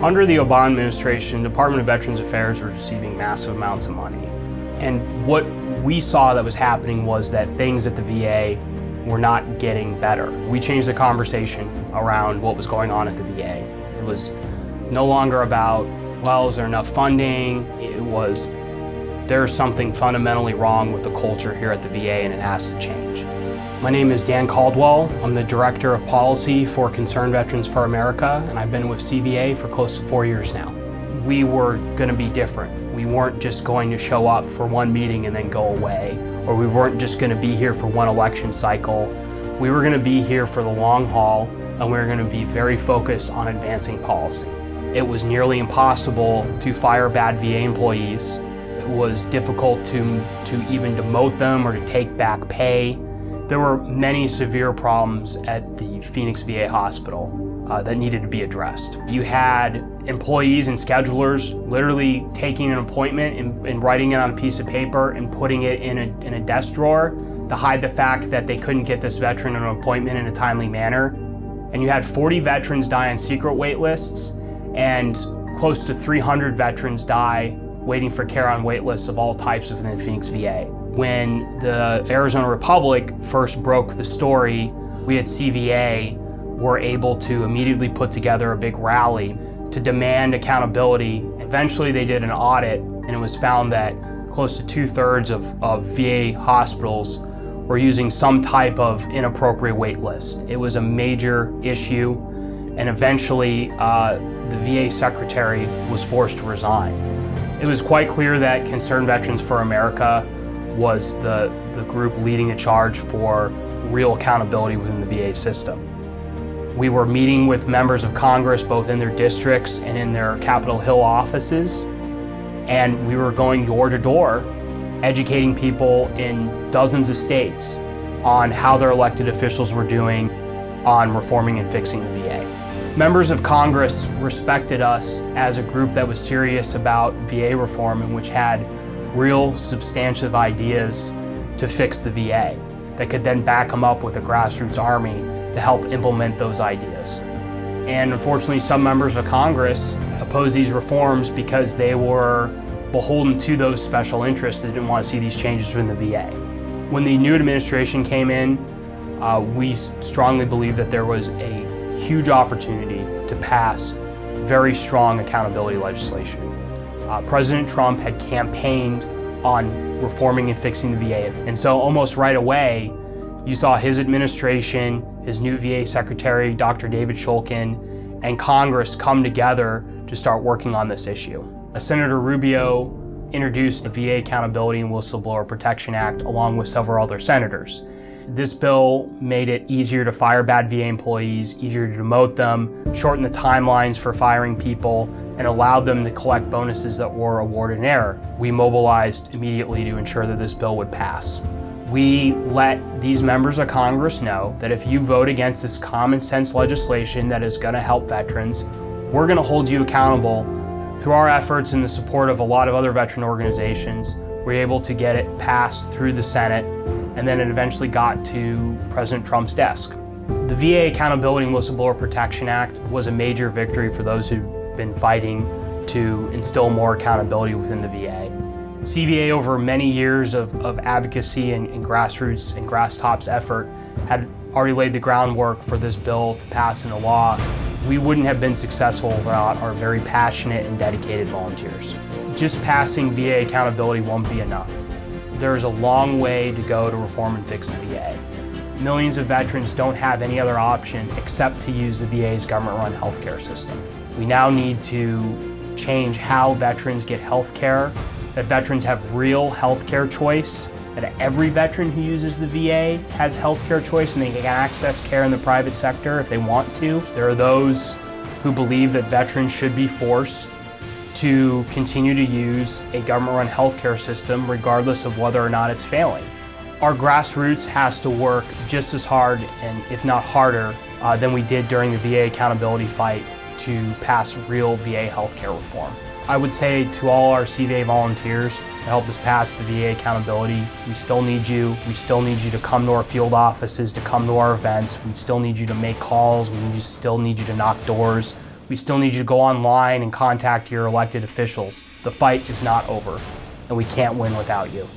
Under the Obama administration, the Department of Veterans Affairs was receiving massive amounts of money. And what we saw that was happening was that things at the VA were not getting better. We changed the conversation around what was going on at the VA. It was no longer about, well, is there enough funding? It was, there's something fundamentally wrong with the culture here at the VA and it has to change. My name is Dan Caldwell. I'm the Director of Policy for Concerned Veterans for America, and I've been with CVA for close to 4 years now. We were going to be different. We weren't just going to show up for one meeting and then go away, or we weren't just going to be here for one election cycle. We were going to be here for the long haul, and we were going to be very focused on advancing policy. It was nearly impossible to fire bad VA employees. It was difficult to even demote them or to take back pay. There were many severe problems at the Phoenix VA hospital that needed to be addressed. You had employees and schedulers literally taking an appointment and writing it on a piece of paper and putting it in a desk drawer to hide the fact that they couldn't get this veteran an appointment in a timely manner. And you had 40 veterans die on secret wait lists and close to 300 veterans die waiting for care on wait lists of all types within Phoenix VA. When the Arizona Republic first broke the story, we at CVA were able to immediately put together a big rally to demand accountability. Eventually they did an audit and it was found that close to 2/3 of VA hospitals were using some type of inappropriate wait list. It was a major issue, and eventually the VA secretary was forced to resign. It was quite clear that Concerned Veterans for America was the group leading the charge for real accountability within the VA system. We were meeting with members of Congress both in their districts and in their Capitol Hill offices, and we were going door to door, educating people in dozens of states on how their elected officials were doing on reforming and fixing the VA. Members of Congress respected us as a group that was serious about VA reform and which had real substantive ideas to fix the VA that could then back them up with a grassroots army to help implement those ideas. And unfortunately, some members of Congress opposed these reforms because they were beholden to those special interests that didn't want to see these changes within the VA. When the new administration came in, we strongly believe that there was a huge opportunity to pass very strong accountability legislation. President Trump had campaigned on reforming and fixing the VA. And so almost right away, you saw his administration, his new VA Secretary, Dr. David Shulkin, and Congress come together to start working on this issue. Senator Rubio introduced the VA Accountability and Whistleblower Protection Act along with several other senators. This bill made it easier to fire bad VA employees, easier to demote them, shorten the timelines for firing people, and allowed them to collect bonuses that were awarded in error. We mobilized immediately to ensure that this bill would pass. We let these members of Congress know that if you vote against this common sense legislation that is going to help veterans, we're going to hold you accountable. Through our efforts and the support of a lot of other veteran organizations, we were able to get it passed through the Senate, and then it eventually got to President Trump's desk. The VA Accountability and Whistleblower Protection Act was a major victory for those who've been fighting to instill more accountability within the VA. CVA, over many years of advocacy and grassroots and grasstops effort, had already laid the groundwork for this bill to pass into law. We wouldn't have been successful without our very passionate and dedicated volunteers. Just passing VA accountability won't be enough. There's a long way to go to reform and fix the VA. Millions of veterans don't have any other option except to use the VA's government-run healthcare system. We now need to change how veterans get health care, that veterans have real health care choice, that every veteran who uses the VA has health care choice and they can access care in the private sector if they want to. There are those who believe that veterans should be forced to continue to use a government-run healthcare system regardless of whether or not it's failing. Our grassroots has to work just as hard, and if not harder, than we did during the VA accountability fight to pass real VA healthcare reform. I would say to all our CVA volunteers to help us pass the VA accountability, we still need you. We still need you to come to our field offices, to come to our events. We still need you to make calls. We still need you to knock doors. We still need you to go online and contact your elected officials. The fight is not over, and we can't win without you.